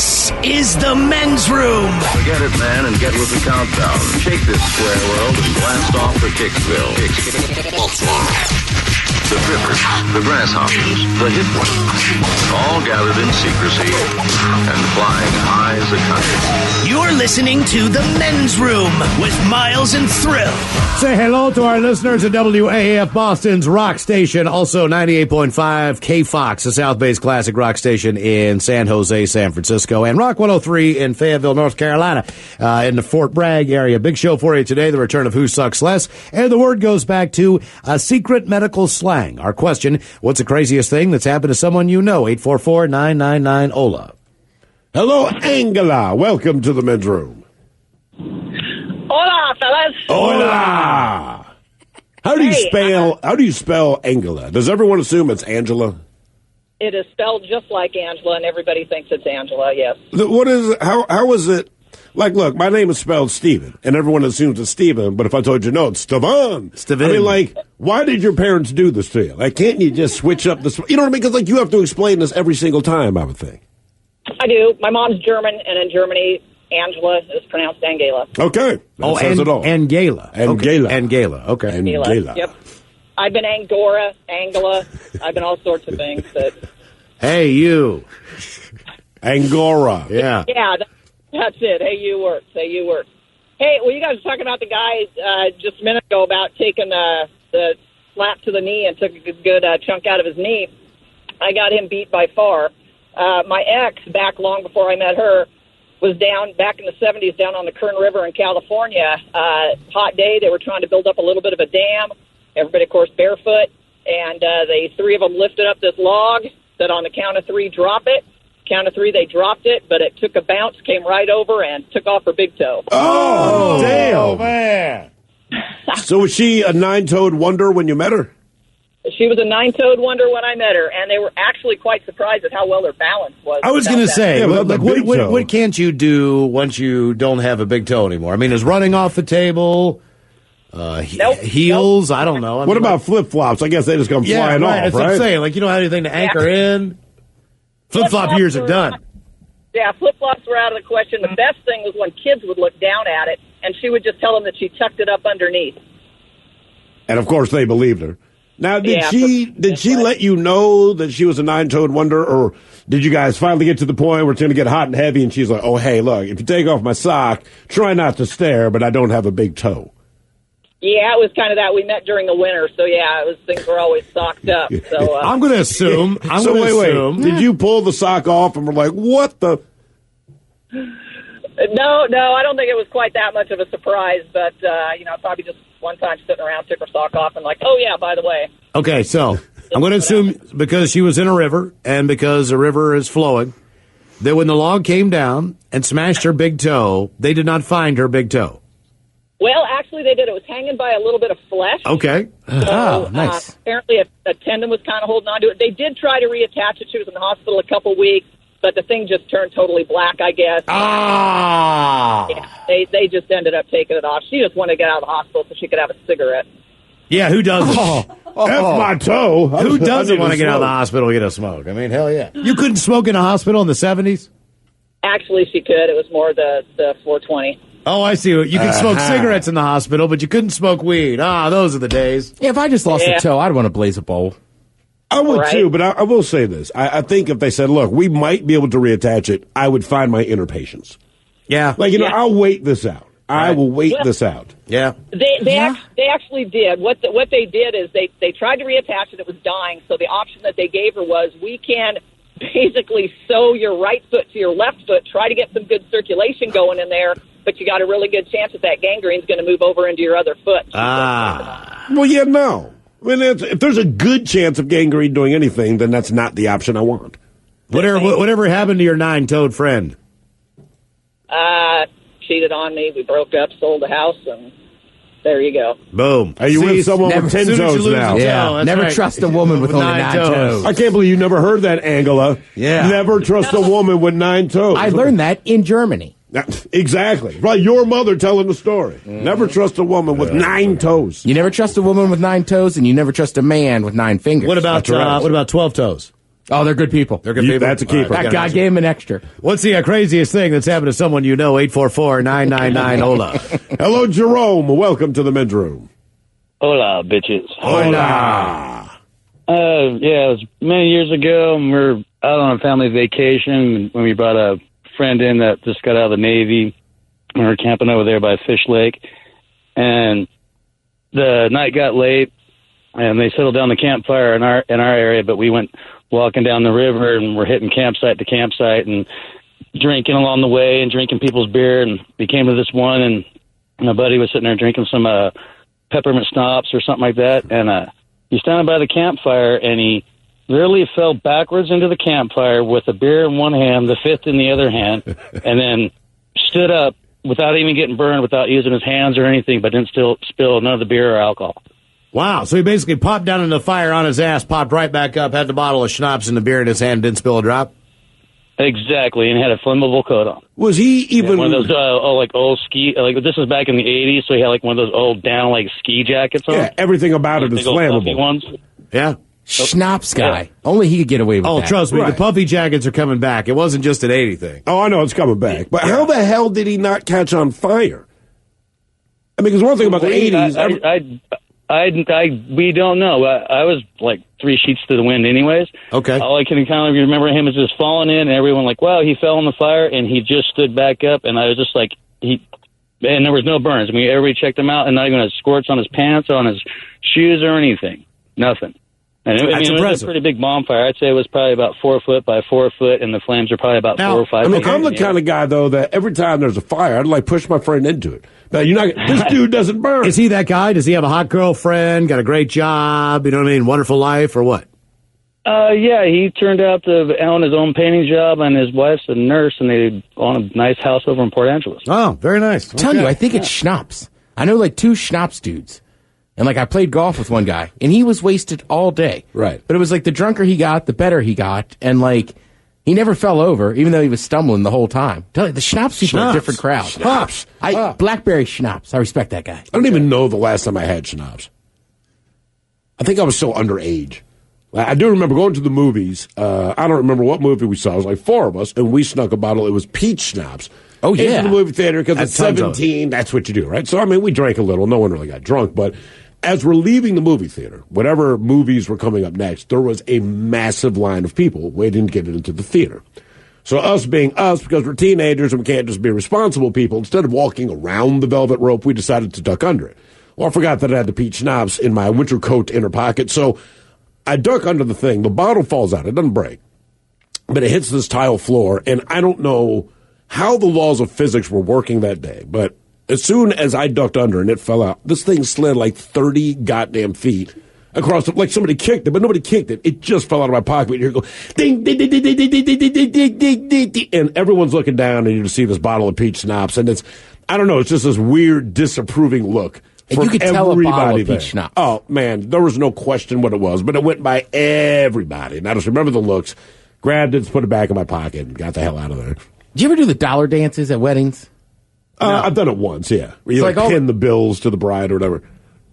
This is the men's room. Forget it, man, and get with the countdown. Shake this square world and blast off for Kicksville. The Rippers, the Grasshoppers, the Hip Ones, all gathered in secrecy and flying high as a kite. You're listening to the men's room with Miles and Thrill. Say hello to our listeners at WAAF Boston's rock station, also 98.5 KFOX, the South-based classic rock station in San Jose, San Francisco, and Rock 103 in Fayetteville, North Carolina, in the Fort Bragg area. Big show for you today, the return of Who Sucks Less, and the word goes back to a secret medical slang. Our question, what's the craziest thing that's happened to someone you know? 844-999-OLA. Hello, Angela. Welcome to the men's room. Hola, fellas. Hola. How do you spell Angela? Does everyone assume it's Angela? It is spelled just like Angela, and everybody thinks it's Angela, yes. What is it? How is it? Like, look, my name is spelled Steven, and everyone assumes it's Steven, but if I told you no, it's Stevan. Steven. I mean, like, why did your parents do this to you? Like, can't you just switch up this? You know what I mean? Because, like, you have to explain this every single time, I would think. I do. My mom's German, and in Germany, Angela is pronounced Angela. Okay. That says it all. Angela. Angela. Okay. Angela. Okay. Angela. Yep. I've been Angora, Angela. I've been all sorts of things. But... Hey, you. Angora. Yeah. Yeah, that's it. Hey, you works. Hey, you works. Hey, well, you guys were talking about the guy just a minute ago about taking the slap to the knee and took a good chunk out of his knee. I got him beat by far. My ex, back long before I met her, was down back in the 70s down on the Kern River in California. Hot day. They were trying to build up a little bit of a dam. Everybody, of course, barefoot. And the three of them lifted up this log, said on the count of three, drop it. Count of three, they dropped it, but it took a bounce, came right over, and took off her big toe. Oh, damn. Oh, man. So was she a nine-toed wonder when you met her? She was a nine-toed wonder when I met her, and they were actually quite surprised at how well her balance was. I was going to say, Yeah, like, big toe. what can't you do once you don't have a big toe anymore? I mean, is running off the table, heels? Nope. I don't know. What about flip-flops? I guess they just come flying off, that's right? what I'm saying. Like, you don't have anything to anchor in. Flip-flop years are done. Yeah, flip-flops were out of the question. The best thing was when kids would look down at it, and she would just tell them that she tucked it up underneath. And, of course, they believed her. Now, did she let you know that she was a nine-toed wonder, or did you guys finally get to the point where it's going to get hot and heavy, and she's like, oh, hey, look, if you take off my sock, try not to stare, but I don't have a big toe? Yeah, it was kind of that. We met during the winter, so yeah, things were always socked up. So I'm going to assume. Wait. Did you pull the sock off and were like, what the? No, I don't think it was quite that much of a surprise, but, probably just one time sitting around, took her sock off, and like, oh, yeah, by the way. Okay, so I'm going to assume because she was in a river and because the river is flowing, that when the log came down and smashed her big toe, they did not find her big toe. Well, actually, they did. It was hanging by a little bit of flesh. Okay. So, nice. Apparently, a tendon was kind of holding on to it. They did try to reattach it. She was in the hospital a couple weeks, but the thing just turned totally black, I guess. Yeah, they just ended up taking it off. She just wanted to get out of the hospital so she could have a cigarette. Yeah, who doesn't? That's my toe. Who doesn't want to get out of the hospital and get a smoke? I mean, hell yeah. You couldn't smoke in a hospital in the 70s? Actually, she could. It was more the 420. Oh, I see. You could smoke cigarettes in the hospital, but you couldn't smoke weed. Those are the days. Yeah, if I just lost a toe, I'd want to blaze a bowl. I would too, but I will say this. I think if they said, look, we might be able to reattach it, I would find my inner patience. Yeah. Like, I'll wait this out. I will wait this out. Yeah. They actually did. What they did is they tried to reattach it. It was dying. So the option that they gave her was, we can basically sew your right foot to your left foot, try to get some good circulation going in there, but you got a really good chance that gangrene's going to move over into your other foot. Well, yeah, no. I mean, if there's a good chance of gangrene doing anything, then that's not the option I want. Whatever happened to your nine-toed friend? Cheated on me. We broke up, sold the house, and there you go. Boom. Are you with someone with 10 toes now? Yeah, never trust a woman with only 9 toes. I can't believe you never heard that, Angela. Yeah. Never trust a woman with 9 toes. I learned that in Germany. Exactly. Right, your mother telling the story. Never trust a woman with 9 toes. You never trust a woman with 9 toes, and you never trust a man with 9 fingers. What about 12 toes? Oh, they're good people. They're good people. That's a keeper. That guy gave him an extra. What's the craziest thing that's happened to someone you know? 844-999-OLA. Hello, Jerome. Welcome to the men's room. Hola, bitches. Hola. Yeah, it was many years ago, and we're out on a family vacation when we brought a friend in that just got out of the Navy. We were camping over there by Fish Lake, and the night got late, and they settled down the campfire in our area, but we went walking down the river, and we're hitting campsite to campsite and drinking along the way and drinking people's beer, and we came to this one, and my buddy was sitting there drinking some peppermint schnapps or something like that, and he's standing by the campfire, and he literally fell backwards into the campfire with a beer in one hand, the fifth in the other hand, and then stood up without even getting burned, without using his hands or anything, but didn't still spill none of the beer or alcohol. Wow. So he basically popped down in the fire on his ass, popped right back up, had the bottle of schnapps and the beer in his hand, didn't spill a drop? Exactly, and had a flammable coat on. Was he even... one of those like old ski... Like, this is back in the 80s, so he had like one of those old down like ski jackets on. Yeah, everything about it is flammable. Ones. Yeah. Schnapps guy. Only he could get away with that. Oh, trust me, the puffy jackets are coming back. It wasn't just an 80 thing. Oh, I know it's coming back. But how the hell did he not catch on fire? I mean, because one thing about the 80s... we don't know. I was like 3 sheets to the wind anyways. Okay. All I can kind of remember him is just falling in, and everyone like, wow, he fell in the fire, and he just stood back up, and I was just like, and there was no burns. I mean, everybody checked him out, and not even a squirts on his pants, or on his shoes, or anything. Nothing. And it was a pretty big bonfire. I'd say it was probably about 4 foot by 4 foot, and the flames are probably about 4 or 5 feet. I'm the kind of guy, though, that every time there's a fire, I'd like push my friend into it. Now, this dude doesn't burn. Is he that guy? Does he have a hot girlfriend, got a great job, you know what I mean, wonderful life, or what? Yeah, he turned out to own his own painting job, and his wife's a nurse, and they own a nice house over in Port Angeles. Oh, very nice. I'm telling you, I think it's schnapps. I know like 2 schnapps dudes. And, like, I played golf with one guy, and he was wasted all day. Right. But it was like the drunker he got, the better he got. And, like, he never fell over, even though he was stumbling the whole time. Tell you, the schnapps people are a different crowd. Schnapps. Blackberry schnapps. I respect that guy. I don't even know the last time I had schnapps. I think I was so underage. I do remember going to the movies. I don't remember what movie we saw. It was like 4 of us, and we snuck a bottle. It was peach schnapps. Oh, yeah. Into the movie theater because at 17, that's what you do, right? So, I mean, we drank a little. No one really got drunk, but... As we're leaving the movie theater, whatever movies were coming up next, there was a massive line of people waiting to get into the theater. So us being us, because we're teenagers and we can't just be responsible people, instead of walking around the velvet rope, we decided to duck under it. Well, I forgot that I had the peach schnapps in my winter coat inner pocket, so I duck under the thing. The bottle falls out. It doesn't break. But it hits this tile floor, and I don't know how the laws of physics were working that day, but... As soon as I ducked under and it fell out, this thing slid like 30 goddamn feet across, like somebody kicked it, but nobody kicked it. It just fell out of my pocket. You go, ding, ding, ding, ding, ding, ding, ding, ding, ding, ding, ding, ding, and everyone's looking down and you just see this bottle of peach schnapps. And it's, I don't know, it's just this weird, disapproving look. And you could tell a bottle of peach schnapps. Oh, man, there was no question what it was, but it went by everybody. And I just remember the looks, grabbed it, put it back in my pocket, and got the hell out of there. Did you ever do the dollar dances at weddings? No. I've done it once, yeah. Where you pin the bills to the bride or whatever.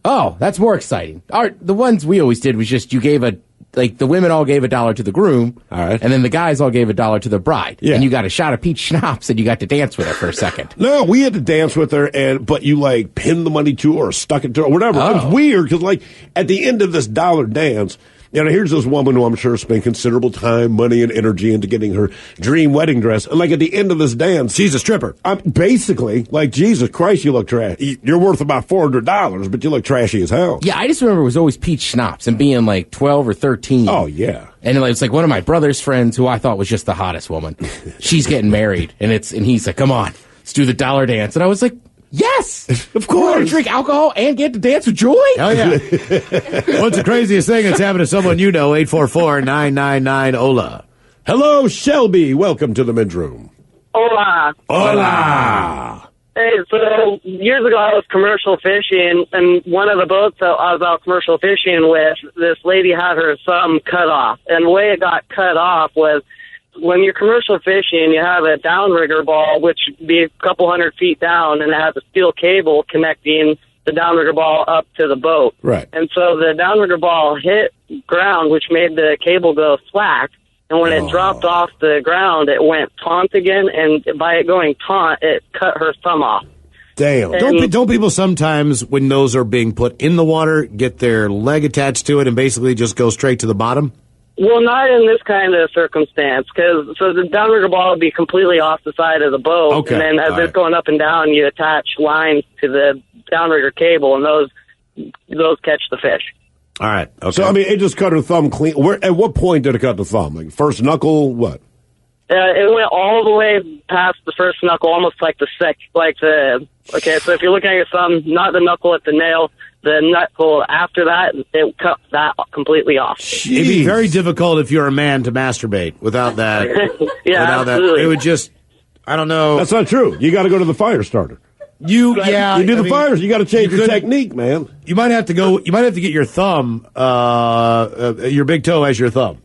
Oh, that's more exciting. The ones we always did was just you gave the women all gave $1 to the groom, all right, and then the guys all gave $1 to the bride. Yeah. And you got a shot of peach schnapps and you got to dance with her for a second. No, we had to dance with her, but you like pinned the money to her or stuck it to her or whatever. Oh. It was weird because like at the end of this dollar dance, you know, here's this woman who I'm sure spent considerable time, money, and energy into getting her dream wedding dress. And like at the end of this dance, she's a stripper. I'm basically like, Jesus Christ, you look trashy. You're worth about $400, but you look trashy as hell. Yeah, I just remember it was always peach schnapps and being like 12 or 13. Oh, yeah. And it's like one of my brother's friends who I thought was just the hottest woman. She's getting married, and he's like, come on, let's do the dollar dance. And I was like, yes, of course. You want to drink alcohol and get to dance with Julie? Oh, yeah. What's the craziest thing that's happened to someone you know? 844-999-OLA. Hello, Shelby. Welcome to the men's room. Hola. Hola. Hey, so years ago I was commercial fishing, and one of the boats that I was out commercial fishing with, this lady had her thumb cut off. And the way it got cut off was when you're commercial fishing, you have a downrigger ball, which would be a couple hundred feet down, and it has a steel cable connecting the downrigger ball up to the boat. Right. And so the downrigger ball hit ground, which made the cable go slack. And when it dropped off the ground, it went taut again. And by it going taut, it cut her thumb off. Damn. Don't people sometimes, when those are being put in the water, get their leg attached to it and basically just go straight to the bottom? Well, not in this kind of circumstance, because so the downrigger ball would be completely off the side of the boat, Okay. and then as it's going up and down, you attach lines to the downrigger cable, and those catch the fish. All right. Okay. So, I mean, it just cut her thumb clean. At what point did it cut the thumb? Like first knuckle, what? It went all the way past the first knuckle, almost like okay, so if you're looking at your thumb, not the knuckle at the nail, the knuckle after that, it cut that completely off. It'd be very difficult if you're a man to masturbate without that. Yeah, without absolutely. that. It would just, I don't know. That's not true. You got to go to the fire starter. You do the fires. You got to change your technique, man. You might have to get your thumb, your big toe as your thumb.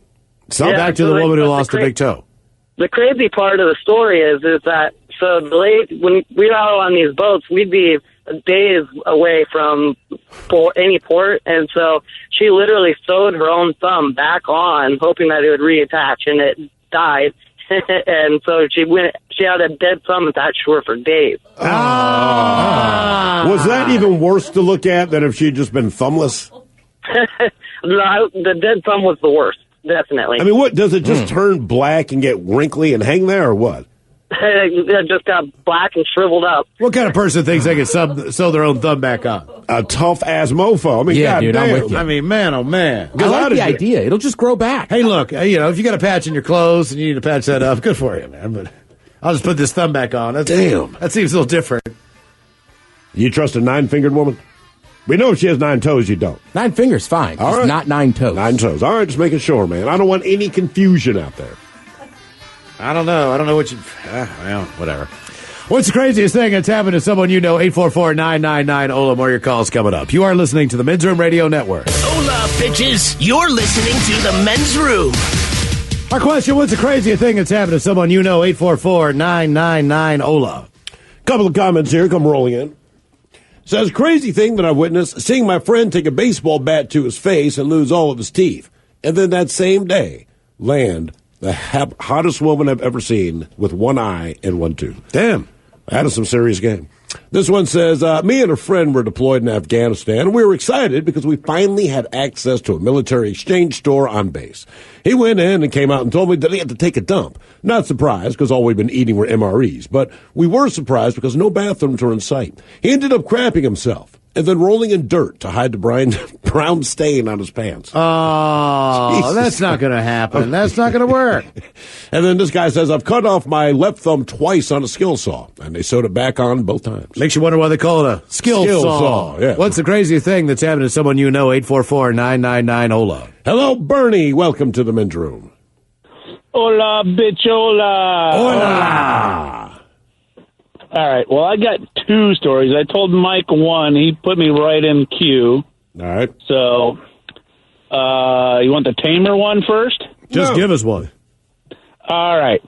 So Yeah, back to the absolutely. woman who But lost a big toe. The crazy part of the story is that so when we were out on these boats, we'd be days away from any port, and so she literally sewed her own thumb back on, hoping that it would reattach, and it died. And so she had a dead thumb attached to her for days. Was that even worse to look at than if she'd just been thumbless? No, the dead thumb was the worst, definitely. I mean, what does it just turn black and get wrinkly and hang there, or what? It just got black and shriveled up. What kind of person thinks they can sew their own thumb back on? A tough ass mofo. I mean, Yeah, dude, I'm goddamn. with you. I mean, man, oh man. I like the idea. It'll just grow back. Hey, look, if you got a patch in your clothes and you need to patch that up, good for you, man. But I'll just put this thumb back on. Damn. That seems a little different. You trust a 9-fingered woman? We know if she has 9 toes, you don't. 9 fingers, fine. All Just right. not 9 toes. 9 toes. All right, just making sure, man. I don't want any confusion out there. I don't know what you... well, whatever. What's the craziest thing that's happened to someone you know? 844-999-OLA. More of your calls coming up. You are listening to the Men's Room Radio Network. Hola, bitches. You're listening to the Men's Room. Our question, what's the craziest thing that's happened to someone you know? 844-999-OLA. Couple of comments here come rolling in. Says, crazy thing that I witnessed, seeing my friend take a baseball bat to his face and lose all of his teeth. And then that same day, land the hottest woman I've ever seen with one eye and one tooth. Damn. That is some serious game. This one says, me and a friend were deployed in Afghanistan, and we were excited because we finally had access to a military exchange store on base. He went in and came out and told me that he had to take a dump. Not surprised, because all we'd been eating were MREs, but we were surprised because no bathrooms were in sight. He ended up crapping himself and then rolling in dirt to hide the brown stain on his pants. Oh, Jesus. that's not going to happen. That's not going to work. And then this guy says, I've cut off my left thumb twice on a skill saw, and they sewed it back on both times. Makes you wonder why they call it a skill saw. Yeah. What's the craziest thing that's happened to someone you know? 844-999-OLA. Hello, Bernie. Welcome to the Men's Room. Hola, bichola. Hola. All right. Well, I got 2 stories. I told Mike one. He put me right in queue. All right. So, you want the tamer one first? Just give us one. All right.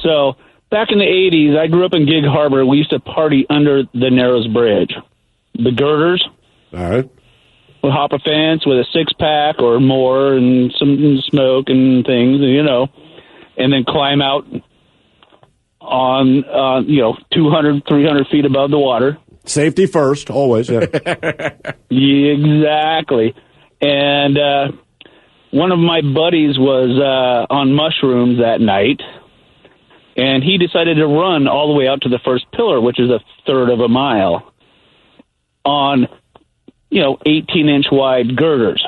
So, back in the 80s, I grew up in Gig Harbor. We used to party under the Narrows Bridge. The girders. All right. We'd hop a fence with a 6-pack or more and some smoke and things, and then climb out on 200, 300 feet above the water. Safety first, always. Yeah. Yeah, exactly. And one of my buddies was on mushrooms that night, and he decided to run all the way out to the first pillar, which is a third of a mile, on 18-inch wide girders.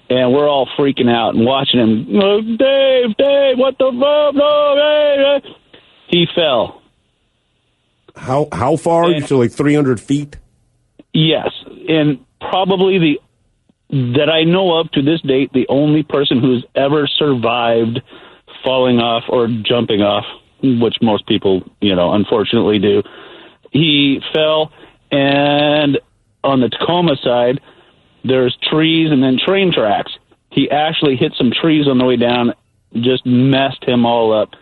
And we're all freaking out and watching him. Oh, Dave, what the fuck? No, Dave. He fell. How far? So like 300 feet? Yes, and probably that I know of to this date, the only person who's ever survived falling off or jumping off, which most people, unfortunately do. He fell, and on the Tacoma side, there's trees and then train tracks. He actually hit some trees on the way down, just messed him all up.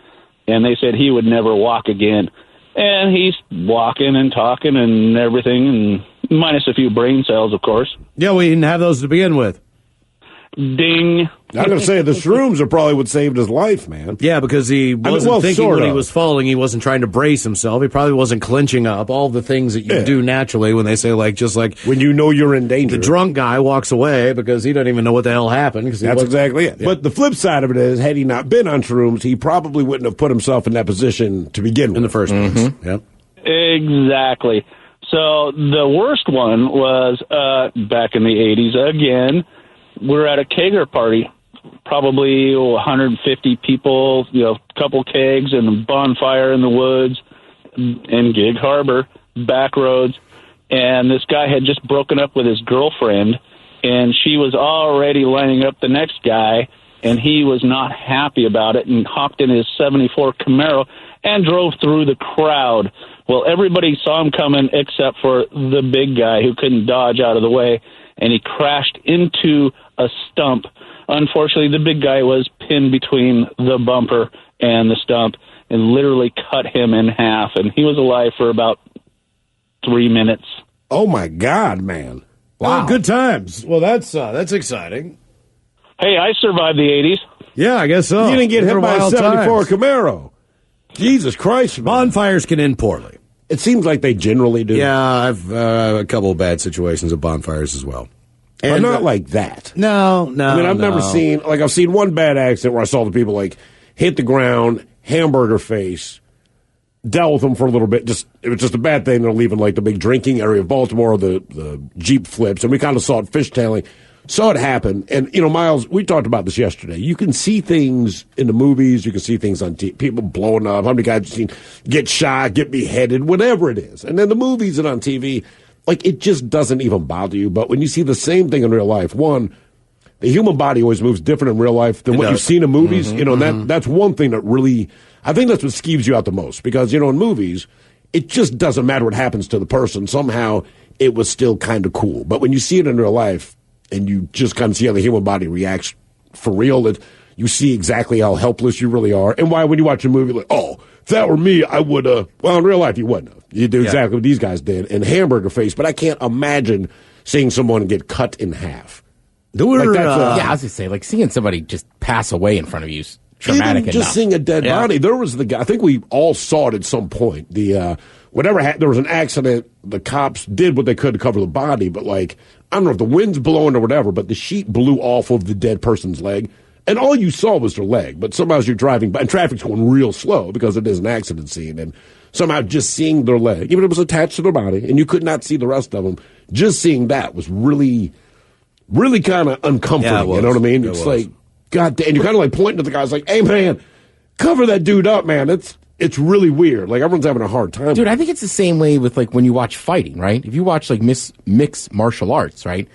And they said he would never walk again. And he's walking and talking and everything. And minus a few brain cells, of course. Yeah, we didn't have those to begin with. Ding. I'm going to say the shrooms are probably what saved his life, man. Yeah, because he wasn't thinking when he was falling. He wasn't trying to brace himself. He probably wasn't clenching up. All the things that you do naturally when they say, just like when you know you're in danger. The drunk guy walks away because he doesn't even know what the hell happened. That's exactly it. Yeah. But the flip side of it is, had he not been on shrooms, he probably wouldn't have put himself in that position to begin with. In the first place. Yep. Exactly. So the worst one was back in the 80s. Again, we're at a kegger party, probably 150 people, a couple kegs and a bonfire in the woods in Gig Harbor, back roads. And this guy had just broken up with his girlfriend, and she was already lining up the next guy, and he was not happy about it and hopped in his 74 Camaro and drove through the crowd. Well, everybody saw him coming except for the big guy who couldn't dodge out of the way, and he crashed into a stump. Unfortunately, the big guy was pinned between the bumper and the stump and literally cut him in half, and he was alive for about 3 minutes. Oh, my God, man. Wow. Oh, good times. Well, that's exciting. Hey, I survived the 80s. Yeah, I guess so. You didn't get hit by a 74 Camaro. Jesus Christ, man. Bonfires can end poorly. It seems like they generally do. Yeah, I've a couple of bad situations at bonfires as well. And not like that. No. I mean, I've never seen, I've seen one bad accident where I saw the people, hit the ground, hamburger face, dealt with them for a little bit. It was just a bad thing. They're leaving, the big drinking area of Baltimore, the Jeep flips, and we kind of saw it fishtailing. Saw it happen. And, Miles, we talked about this yesterday. You can see things in the movies. You can see things on TV. People blowing up. How many guys have seen get shot, get beheaded, whatever it is. And then the movies and on TV, it just doesn't even bother you. But when you see the same thing in real life, one, the human body always moves different in real life than what you've seen in movies. That's one thing that really, I think that's what skeeves you out the most. Because, in movies, it just doesn't matter what happens to the person. Somehow, it was still kind of cool. But when you see it in real life, and you just kind of see how the human body reacts for real, you see exactly how helpless you really are. And why, when you watch a movie, if that were me, I would well, in real life, you wouldn't have. You do exactly what these guys did in hamburger face, but I can't imagine seeing someone get cut in half. I was going to say, seeing somebody just pass away in front of you is traumatic enough. Just seeing a dead body. There was the guy, I think we all saw it at some point. There was an accident, the cops did what they could to cover the body, but I don't know if the wind's blowing or whatever, but the sheet blew off of the dead person's leg, and all you saw was their leg. But somehow as you're driving by, and traffic's going real slow because it is an accident scene, and somehow just seeing their leg, even if it was attached to their body, and you could not see the rest of them, just seeing that was really, really kind of uncomforting. Yeah, you know what I mean? It's God damn, and you're kind of pointing at the guys hey, man, cover that dude up, man. It's really weird. Everyone's having a hard time. Dude, I think it's the same way with, when you watch fighting, right? If you watch, mixed martial arts, right?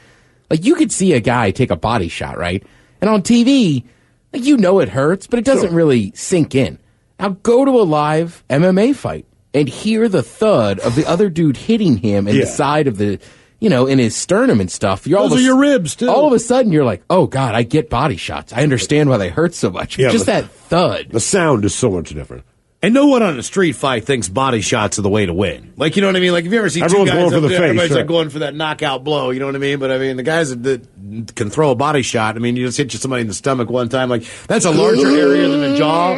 You could see a guy take a body shot, right? And on TV, it hurts, but it doesn't really sink in. Now, go to a live MMA fight and hear the thud of the other dude hitting him in the side of the, in his sternum and stuff. Those are your ribs, too. All of a sudden, you're like, oh, God, I get body shots. I understand why they hurt so much. Yeah, just that thud. The sound is so much different. And no one on a street fight thinks body shots are the way to win. You know what I mean? If you ever see everyone's two guys going for the face, everybody's going for that knockout blow, you know what I mean? But, the guys that can throw a body shot, you just hit somebody in the stomach one time, that's a larger area than the jaw.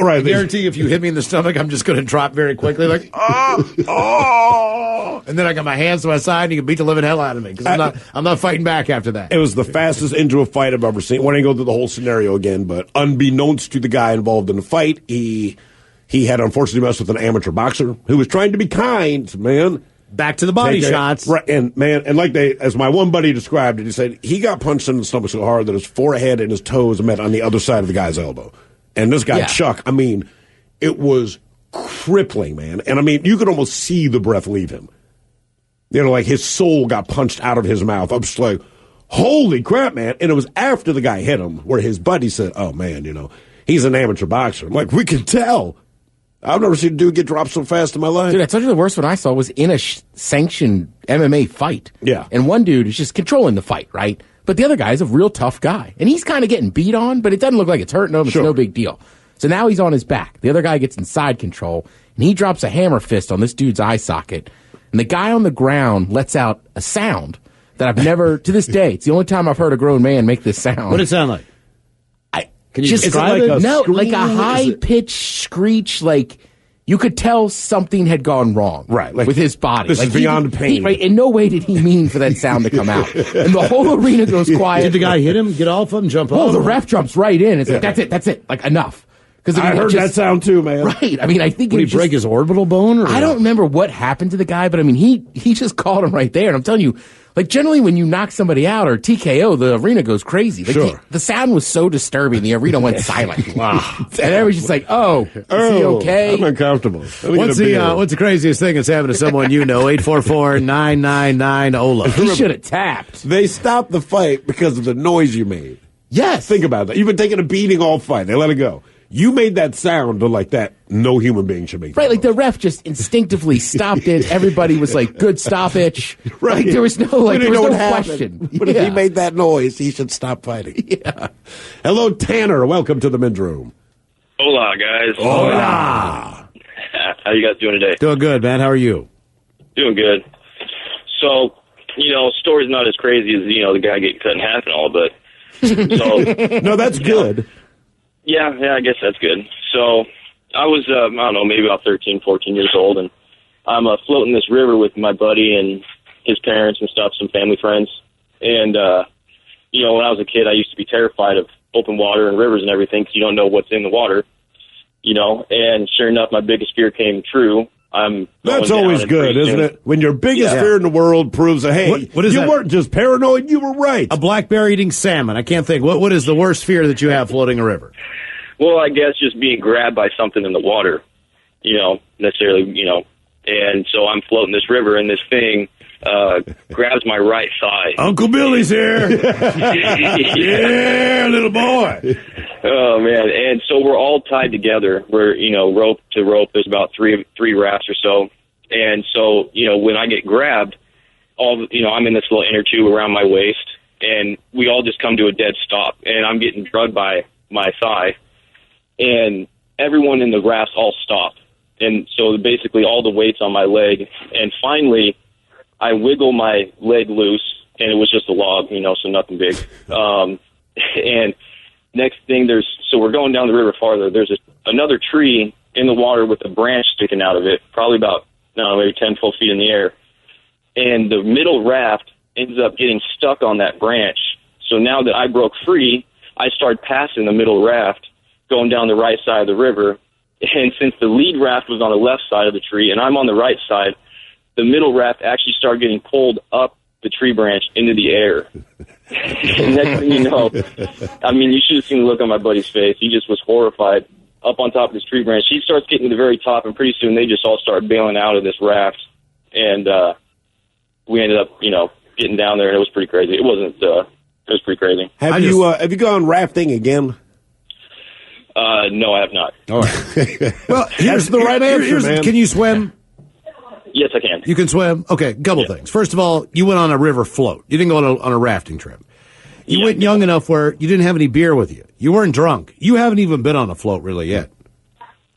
Right. I guarantee if you hit me in the stomach, I'm just going to drop very quickly, oh! And then I got my hands to my side, and you can beat the living hell out of me, because I'm not fighting back after that. It was the fastest into a fight I've ever seen. I won't go through the whole scenario again, but unbeknownst to the guy involved in the fight, he had unfortunately messed with an amateur boxer who was trying to be kind, man. Back to the body shots. Right, and as my one buddy described it, he said he got punched in the stomach so hard that his forehead and his toes met on the other side of the guy's elbow. And this guy, Chuck, it was crippling, man. And you could almost see the breath leave him. His soul got punched out of his mouth. I'm just holy crap, man. And it was after the guy hit him where his buddy said, oh, man, he's an amateur boxer. I'm we could tell. I've never seen a dude get dropped so fast in my life. Dude, I told you the worst one I saw was in a sanctioned MMA fight. Yeah. And one dude is just controlling the fight, right? But the other guy is a real tough guy. And he's kind of getting beat on, but it doesn't look like it's hurting him. It's no big deal. So now he's on his back. The other guy gets inside control, and he drops a hammer fist on this dude's eye socket. and the guy on the ground lets out a sound that I've never, to this day, it's the only time I've heard a grown man make this sound. What does it sound like? Can you describe it? No, like a high-pitched screech, like you could tell something had gone wrong with his body. This is beyond pain. In no way did he mean for that sound to come out. And the whole arena goes quiet. Did the guy hit him, get off him, jump off? Oh, the ref jumps right in. It's like, that's it, like enough. Because I heard that sound too, man. Right. I mean, I think Did he break his orbital bone? Or I don't remember what happened to the guy, but I mean, he just called him right there. And I'm telling you, like generally when you knock somebody out or TKO, the arena goes crazy. Like the sound was so disturbing, the arena went silent. Wow. And everyone's just like, is he okay? I'm uncomfortable. What's the craziest thing that's happened to someone you know? 844-999-OLA. He should have tapped. They stopped the fight because of the noise you made. Yes. Think about that. You've been taking a beating all fight. They let it go. You made that sound like that. No human being should make that. Right, like the ref just instinctively stopped it. Everybody was like, good stoppage. Right. Like there was no question. But if he made that noise, he should stop fighting. Yeah. Hello, Tanner. Welcome to the men's room. Hola, guys. Hola. How you guys doing today? Doing good, man. How are you? Doing good. So, story's not as crazy as, the guy getting cut in half and all, but so no, that's good. Yeah, I guess that's good. So I was, I don't know, maybe about 13, 14 years old, and I'm floating this river with my buddy and his parents and stuff, some family friends. And, when I was a kid, I used to be terrified of open water and rivers and everything because you don't know what's in the water, And sure enough, my biggest fear came true. That's always good, isn't it? When your biggest fear in the world proves that, hey, what is you that? weren't just paranoid, you were right. A black bear eating salmon. I can't think. What is the worst fear that you have floating a river? Well, I guess just being grabbed by something in the water, necessarily, And so I'm floating this river, and this thing grabs my right thigh. Uncle Billy's here. Yeah, little boy. Oh, man. And so we're all tied together. We're, rope to rope. There's about three rafts or so. And so, when I get grabbed, I'm in this little inner tube around my waist, and we all just come to a dead stop. And I'm getting drugged by my thigh. And everyone in the rafts all stop. And so basically all the weight's on my leg. And finally, I wiggle my leg loose, and it was just a log, so nothing big. And next thing, so we're going down the river farther. There's another tree in the water with a branch sticking out of it, probably about, maybe 10, 12 feet in the air. And the middle raft ends up getting stuck on that branch. So now that I broke free, I start passing the middle raft, going down the right side of the river. And since the lead raft was on the left side of the tree and I'm on the right side, the middle raft actually started getting pulled up the tree branch into the air. And next thing you know, you should have seen the look on my buddy's face. He just was horrified up on top of this tree branch. He starts getting to the very top, and pretty soon they just all start bailing out of this raft. And we ended up, getting down there, and it was pretty crazy. It was pretty crazy. Have you gone rafting again? No, I have not. All right. Well, here's the right answer, man. Can you swim? Yes, I can. You can swim? Okay, couple things. First of all, you went on a river float. You didn't go on a rafting trip. You went young enough where you didn't have any beer with you. You weren't drunk. You haven't even been on a float really yet.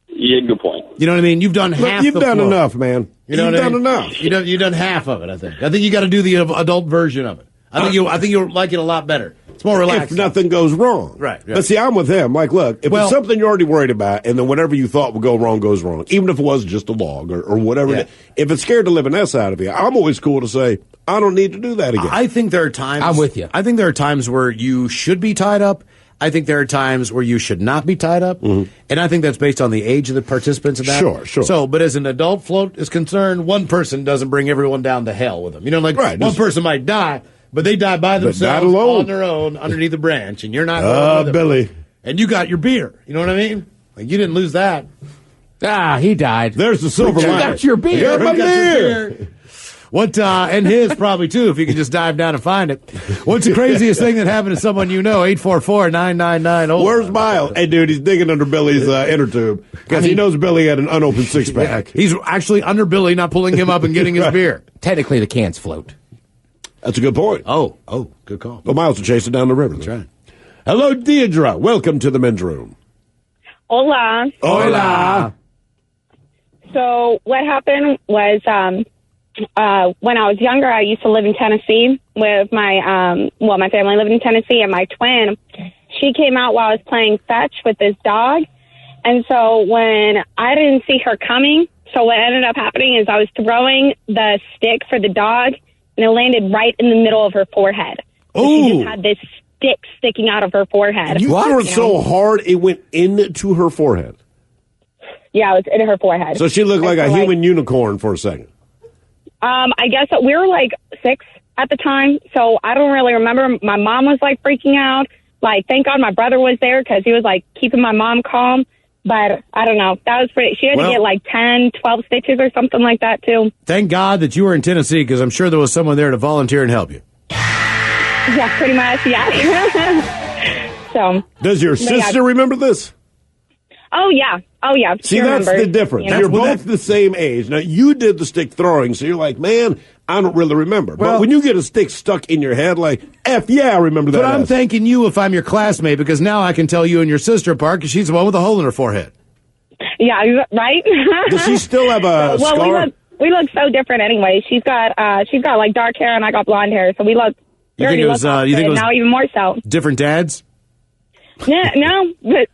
Yeah, good point. You know what I mean? You've done half You've the done float. Enough, man. You've done enough. You've done half of it, I think. I think you got to do the adult version of it. I think you'll like it a lot better. It's more relaxed. If nothing goes wrong. Right. But see, I'm with him. Like, look, if it's something you're already worried about, and then whatever you thought would go wrong goes wrong, even if it was just a log or whatever, if it's scared the living S out of you, I'm always cool to say, I don't need to do that again. I think there are times. I'm with you. I think there are times where you should be tied up. I think there are times where you should not be tied up. Mm-hmm. And I think that's based on the age of the participants in that. Sure. So, but as an adult float is concerned, one person doesn't bring everyone down to hell with them. One person might die, but they die by themselves on their own underneath the branch, and you're not with Billy. Them. And you got your beer. You know what I mean? Like, you didn't lose that. He died. There's the silver lining. You got your beer. You got your beer. What, and his probably too, if you could just dive down and find it. What's the craziest thing that happened to someone you know? 844-999-OLA. Where's Miles? Hey, dude, he's digging under Billy's inner tube because he knows Billy had an unopened six-pack. He's actually under Billy, not pulling him up and getting his beer. Technically, the cans float. That's a good point. Oh, good call. Well, Miles will chase it down the river. That's right. Hello, Deidre. Welcome to the men's room. Hola. Hola. So what happened was when I was younger, I used to live in Tennessee with my family lived in Tennessee, and my twin, she came out while I was playing fetch with this dog. And so when I didn't see her coming, so what ended up happening is I was throwing the stick for the dog, and it landed right in the middle of her forehead. So she just had this stick sticking out of her forehead. You threw it so hard, it went into her forehead. Yeah, it was in her forehead. So she looked like a human unicorn for a second. I guess we were like 6 at the time, so I don't really remember. My mom was like freaking out. Like, thank God my brother was there because he was like keeping my mom calm. But I don't know. That was pretty. She had to get like 10, 12 stitches or something like that too. Thank God that you were in Tennessee because I'm sure there was someone there to volunteer and help you. Yeah, pretty much. Yeah. So. Does your sister remember this? Oh yeah. See, that's the difference. You're both the same age. Now, you did the stick throwing, so you're like, man, I don't really remember. But when you get a stick stuck in your head, like, F yeah, I remember that. But I'm thanking you if I'm your classmate, because now I can tell you and your sister apart, because she's the one with a hole in her forehead. Yeah, right? Does she still have a scar? We look so different anyway. She's got like dark hair and I got blonde hair, so we look. You think it was now even more so? Different dads? Yeah, no, but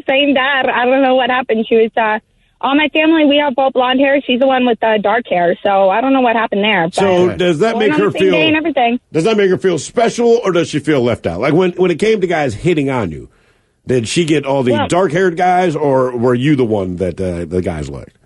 same dad. I don't know what happened. She was all my family. We have both blonde hair. She's the one with dark hair. So I don't know what happened there. But so does that make her feel? And everything. Does that make her feel special, or does she feel left out? Like when it came to guys hitting on you, did she get all the dark-haired guys, or were you the one that the guys liked?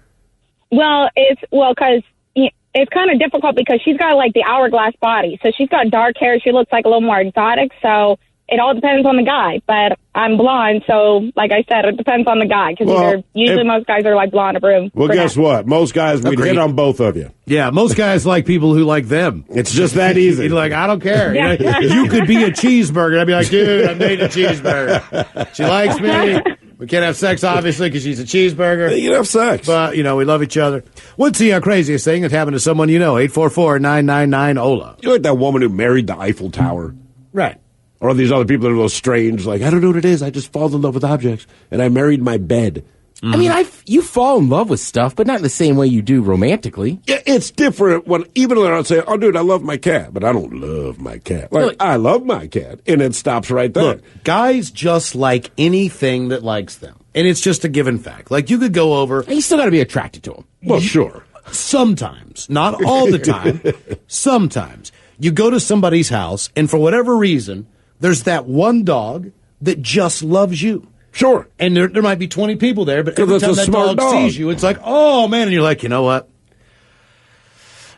Well, because it's kind of difficult because she's got like the hourglass body. So she's got dark hair. She looks like a little more exotic. So it all depends on the guy. But I'm blonde, so like I said, it depends on the guy because usually most guys are like blonde or brune. Well, guess what? Most guys would hit on both of you. Yeah, most guys like people who like them. It's just that easy. You're like, I don't care. Yeah. You could be a cheeseburger. I'd be like, dude, I made a cheeseburger. She likes me. We can't have sex, obviously, because she's a cheeseburger. You can have sex. But, we love each other. What's the craziest thing that's happened to someone you know? 844-999-OLA. You're like that woman who married the Eiffel Tower. Right. Or these other people that are a little strange, like, I don't know what it is. I just fall in love with objects. And I married my bed. I mean, you fall in love with stuff, but not in the same way you do romantically. Yeah, it's different when even when I say, "Oh, dude, I love my cat," but I don't love my cat. Like, I love my cat, and it stops right there. Look, guys just like anything that likes them, and it's just a given fact. Like you could go over, and you still got to be attracted to them. Well, sure, sometimes, not all the time. Sometimes you go to somebody's house, and for whatever reason, there's that one dog that just loves you. Sure. And there might be 20 people there, but every time that dog sees you, it's like, oh, man. And you're like, you know what?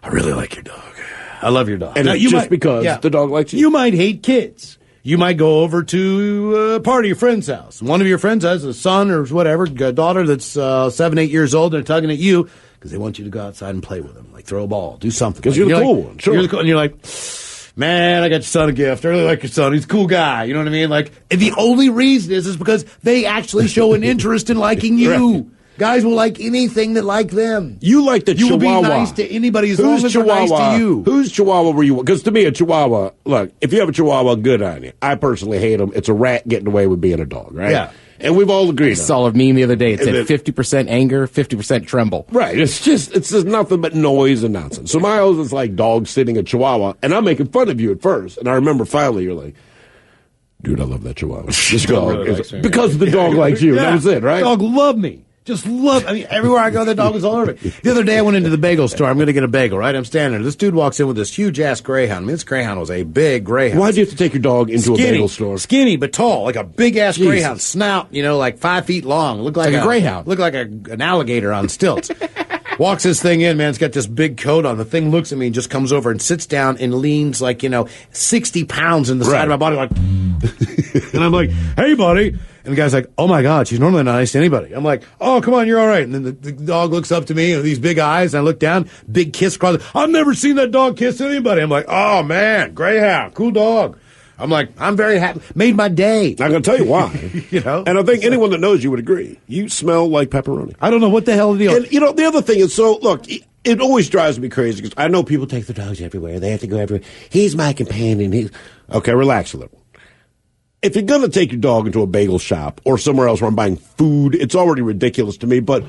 I really like your dog. I love your dog. And it's just because the dog likes you. You might hate kids. You might go over to a party at your friend's house. One of your friends has a son or whatever, a daughter that's 7, 8 years old, and they're tugging at you because they want you to go outside and play with them, like throw a ball, do something. Because you're the cool one. Sure. You're the cool, and you're like, man, I got your son a gift. I really like your son. He's a cool guy. You know what I mean? Like, and the only reason is because they actually show an interest in liking you. Right. Guys will like anything that like them. You like the Chihuahua. You will be nice to anybody as long as they're nice to you. Whose Chihuahua were you? Because to me, a Chihuahua, look, if you have a Chihuahua, good on you. I personally hate them. It's a rat getting away with being a dog, right? Yeah. And we've all agreed. I saw a meme the other day. It said 50% anger, 50% tremble. Right. It's just nothing but noise and nonsense. So Miles is like dog sitting a Chihuahua, and I'm making fun of you at first. And I remember finally you're like, dude, I love that Chihuahua. This dog really because the dog likes you. That was it, right? Dog loved me. Just love. I mean, everywhere I go, the dog is all over me. The other day, I went into the bagel store. I'm going to get a bagel, right? I'm standing there. This dude walks in with this huge-ass greyhound. I mean, this greyhound was a big greyhound. Why'd you have to take your dog into a bagel store? Skinny, but tall. Like a big-ass greyhound. Snout, like 5 feet long. Looked like a greyhound. Looked like an alligator on stilts. Walks this thing in, man. It's got this big coat on. The thing looks at me and just comes over and sits down and leans like, 60 pounds in the side of my body. Like, and I'm like, hey, buddy. And the guy's like, oh, my God, she's normally not nice to anybody. I'm like, oh, come on, you're all right. And then the dog looks up to me with these big eyes, and I look down, big kiss across. I've never seen that dog kiss anybody. I'm like, oh, man, greyhound, cool dog. I'm like, I'm very happy. Made my day. I'm going to tell you why. And I think anyone that knows you would agree. You smell like pepperoni. I don't know what the hell the deal is. And, the other thing is, so, look, it always drives me crazy because I know people take their dogs everywhere. They have to go everywhere. He's my companion. Okay, relax a little. If you're going to take your dog into a bagel shop or somewhere else where I'm buying food, it's already ridiculous to me. But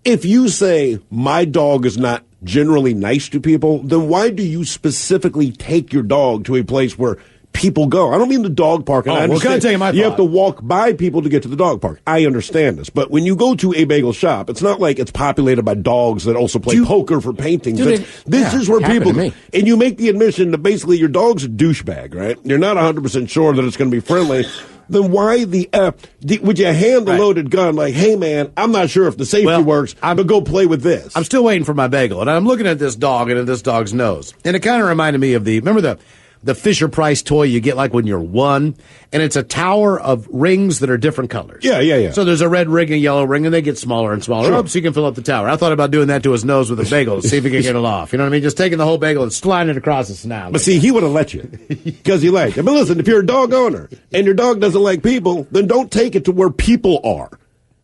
if you say, my dog is not generally nice to people, then why do you specifically take your dog to a place where people go? I don't mean the dog park. And I well, can I tell you my you thought? have to walk by people to get to the dog park. I understand this. But when you go to a bagel shop, it's not like it's populated by dogs that also play poker for paintings. This is where people go. And you make the admission that basically your dog's a douchebag, right? You're not 100% sure that it's going to be friendly. Then why would you hand the loaded gun like, hey, man, I'm not sure if the safety works, but go play with this. I'm still waiting for my bagel, and I'm looking at this dog and at this dog's nose. And it kind of reminded me of remember the Fisher-Price toy you get like when you're 1, and it's a tower of rings that are different colors. Yeah. So there's a red ring and a yellow ring, and they get smaller and smaller. Sure. So you can fill up the tower. I thought about doing that to his nose with a bagel to see if he could get it off. You know what I mean? Just taking the whole bagel and sliding it across his snout. But see, he would have let you because he liked it. But listen, if you're a dog owner and your dog doesn't like people, then don't take it to where people are.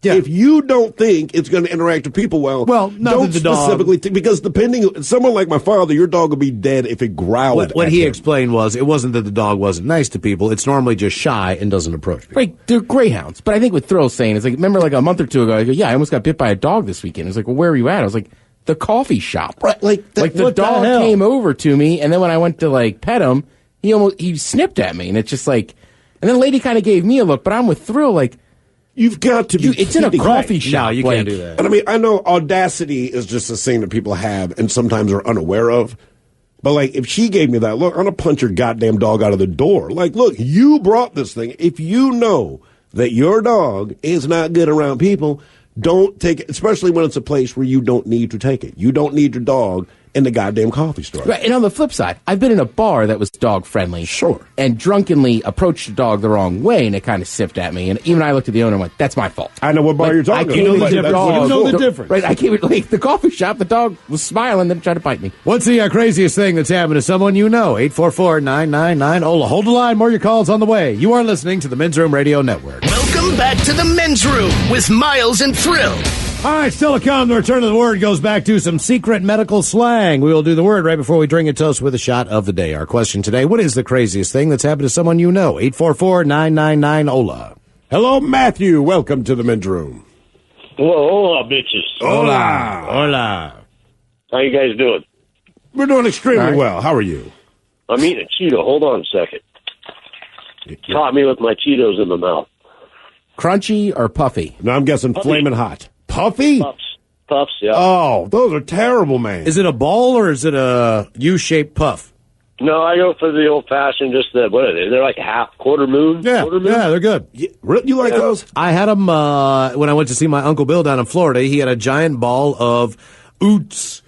Yeah. If you don't think it's going to interact with people well, don't specifically because depending, someone like my father, your dog will be dead if it growled. What he explained was it wasn't that the dog wasn't nice to people; it's normally just shy and doesn't approach people. Right, they're greyhounds. But I think what Thrill's saying is like, remember like a month or two ago, I go, I almost got bit by a dog this weekend. It's like, well, where were you at? I was like, the coffee shop. Right, the dog came over to me, and then when I went to like pet him, he snipped at me, and it's just like, and then the lady kind of gave me a look, but I'm with Thrill like. You've got to be. It's in a coffee shop. No, you can't do that. And I mean, I know audacity is just a thing that people have and sometimes are unaware of. But like, if she gave me that look, I'm gonna punch your goddamn dog out of the door. Like, look, you brought this thing. If you know that your dog is not good around people, don't take it. Especially when it's a place where you don't need to take it. You don't need your dog in the goddamn coffee store. Right, and on the flip side, I've been in a bar that was dog friendly. Sure. And drunkenly approached the dog the wrong way, and it kind of sipped at me. And even I looked at the owner and went, "That's my fault." I know what bar you're talking about. You know the difference. Right, I came like the coffee shop. The dog was smiling, then tried to bite me. What's the craziest thing that's happened to someone you know? 844-999-OLA. Hold the line. More of your calls on the way. You are listening to the Men's Room Radio Network. Welcome back to the Men's Room with Miles and Thrill. All right, still to come. The return of the word goes back to some secret medical slang. We will do the word right before we drink a toast with a shot of the day. Our question today, what is the craziest thing that's happened to someone you know? 844-999-OLA. Hello, Matthew. Welcome to the Men's Room. Well, hola, bitches. Hola. Hola. How you guys doing? We're doing extremely well. How are you? I'm eating a Cheeto. Hold on a second. Caught me with my Cheetos in the mouth. Crunchy or puffy? No, I'm guessing flaming hot. Puffy? Puffs, yeah. Oh, those are terrible, man. Is it a ball or is it a U-shaped puff? No, I go for the old-fashioned, just what are they? They're like quarter moon? Yeah, quarter moon? yeah, they're good. You like those? I had them when I went to see my Uncle Bill down in Florida. He had a giant ball of Oots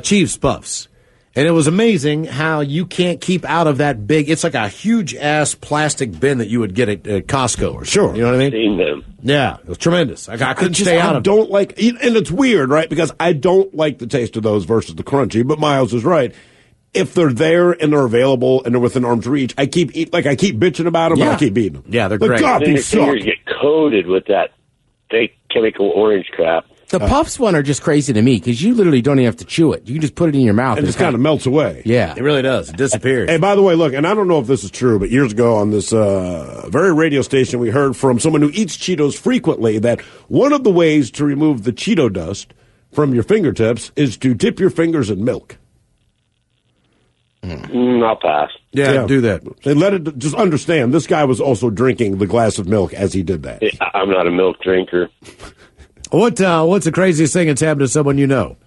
Chiefs Puffs. And it was amazing how you can't keep out of that big. It's like a huge-ass plastic bin that you would get at Costco or something. You know what I mean? Seen them. Yeah, it was tremendous. I couldn't stay out of it. I don't like, and it's weird, right? Because I don't like the taste of those versus the crunchy, but Miles is right. If they're there and they're available and they're within arm's reach, I keep bitching about them, but I keep eating them. Yeah, they're like, great. God, And your these suck. fingers get coated with that fake chemical orange crap. The Puffs one are just crazy to me because you literally don't even have to chew it. You can just put it in your mouth. And it just kind of melts away. Yeah. It really does. It disappears. Hey, by the way, look, and I don't know if this is true, but years ago on this very radio station, we heard from someone who eats Cheetos frequently that one of the ways to remove the Cheeto dust from your fingertips is to dip your fingers in milk. I'll pass. Yeah, do that. They let it, just understand, this guy was also drinking the glass of milk as he did that. I'm not a milk drinker. What's the craziest thing that's happened to someone you know?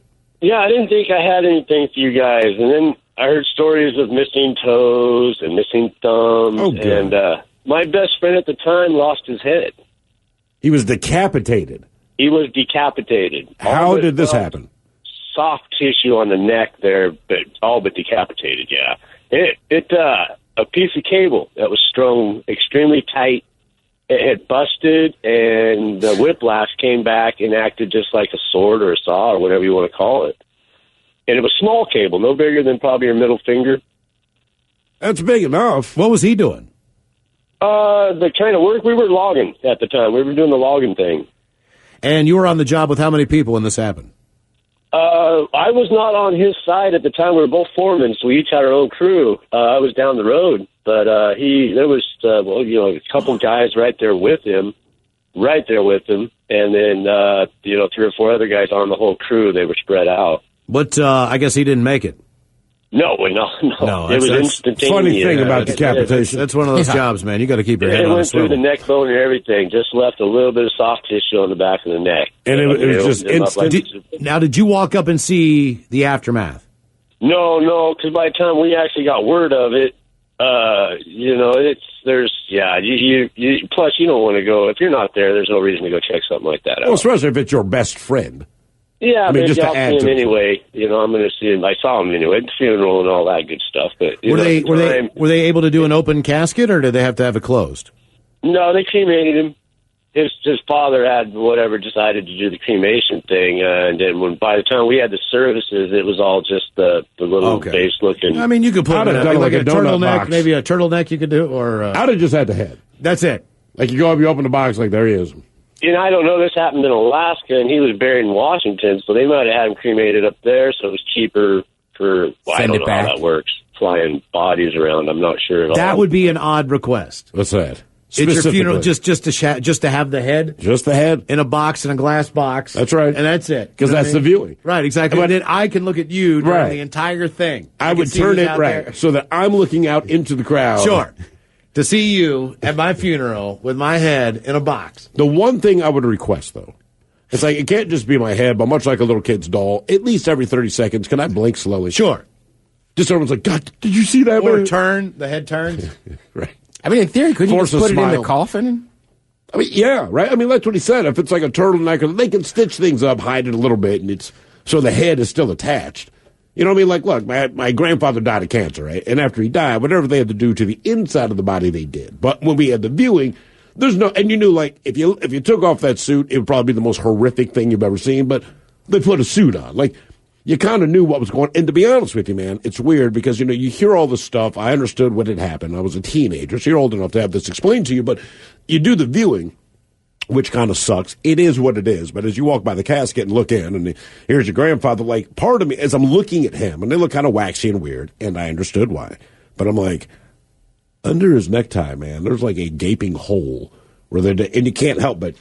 Yeah, I didn't think I had anything for you guys. And then I heard stories of missing toes and missing thumbs. Oh, good. And my best friend at the time lost his head. He was decapitated. He was decapitated. How did this happen? Soft tissue on the neck there, but all but decapitated, yeah. A piece of cable that was strung extremely tight. It had busted, and the whiplash came back and acted just like a sword or a saw or whatever you want to call it. And it was small cable, no bigger than probably your middle finger. That's big enough. What was he doing? The kind of work, we were logging at the time. We were doing the logging thing. And you were on the job with how many people when this happened? I was not on his side at the time. We were both foremen, so we each had our own crew. I was down the road, but there was a couple guys right there with him, and then 3 or 4 other guys on the whole crew. They were spread out. But I guess he didn't make it. No. It was instantaneous. Funny thing about decapitation. That's one of those jobs, man. You got to keep your head on It a went through swivel. the neck bone and everything. Just left a little bit of soft tissue on the back of the neck. And it was just instant. Now, did you walk up and see the aftermath? No, because by the time we actually got word of it, plus you don't want to go, if you're not there, there's no reason to go check something like that out. Well, especially if it's your best friend. Yeah, I mean, just to I'll add see him to it. anyway. I'm going to see him. I saw him anyway at the funeral and all that good stuff. But Were they able to do an open casket, or did they have to have it closed? No, they cremated him. His father had decided to do the cremation thing, and then by the time we had the services, it was all just the little base looking. I mean, you could put I'd it have in done like like a a donut turtleneck, box. maybe a turtleneck you could do, or I'd have just had the head. That's it. Like you go up, you open the box, like there he is. I don't know. This happened in Alaska, and he was buried in Washington, so they might have had him cremated up there, so it was cheaper for. Well, I don't know how that works. Flying bodies around, I'm not sure at all. That would be an odd request. What's that? It's your funeral, just to have the head, just the head in a box, in a glass box. That's right, and that's it. Because that's the viewing, right? Exactly. But and then I can look at you during Right. the entire thing. I would turn it right so that I'm looking out into the crowd. Sure. To see you at my funeral with my head in a box. The one thing I would request, though, it's like it can't just be my head, but much like a little kid's doll, at least every 30 seconds, can I blink slowly? Sure. Just everyone's like, God, did you see that? Or man? the head turns. Right. I mean, in theory, couldn't you Force just a put it in smile. the coffin? I mean, yeah, right? I mean, that's what he said. If it's like a turtleneck, they can stitch things up, hide it a little bit, and it's so the head is still attached. You know what I mean? Like, look, my grandfather died of cancer, right? And after he died, whatever they had to do to the inside of the body, they did. But when we had the viewing, there's no, and you knew, like, if you took off that suit, it would probably be the most horrific thing you've ever seen, but they put a suit on. Like, you kind of knew what was going on. And to be honest with you, man, it's weird because, you hear all this stuff. I understood what had happened. I was a teenager, so you're old enough to have this explained to you, but you do the viewing, which kind of sucks. It is what it is. But as you walk by the casket and look in, and here's your grandfather, like, part of me, as I'm looking at him, and they look kind of waxy and weird, and I understood why. But I'm like, under his necktie, man, there's like a gaping hole where and you can't help but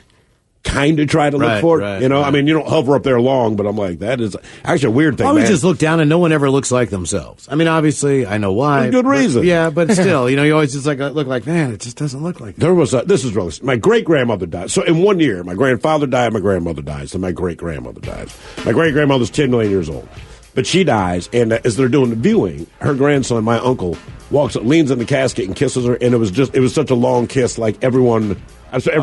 kind of try to look for it. I mean, you don't hover up there long, but I'm like, that is actually a weird thing, I would man. just look down, and no one ever looks like themselves. I mean, obviously, I know why. For good reason. But, yeah, but still, you always just look like, man, it just doesn't look like that. There was this is really, my great-grandmother died. So in 1 year, my grandfather died, my grandmother dies, and my great-grandmother dies. My great-grandmother's 10 million years old. But she dies, and as they're doing the viewing, her grandson, my uncle, walks up, leans in the casket and kisses her, and it was such a long kiss, like everyone was like,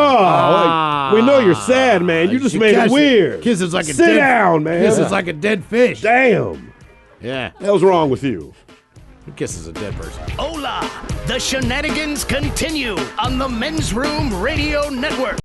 like, we know you're sad, man. You just made it weird. Kisses like a Sit down, man. Kisses like a dead fish. Damn. Yeah. What the hell's wrong with you? Who kisses a dead person? Hola! The shenanigans continue on the Men's Room Radio Network.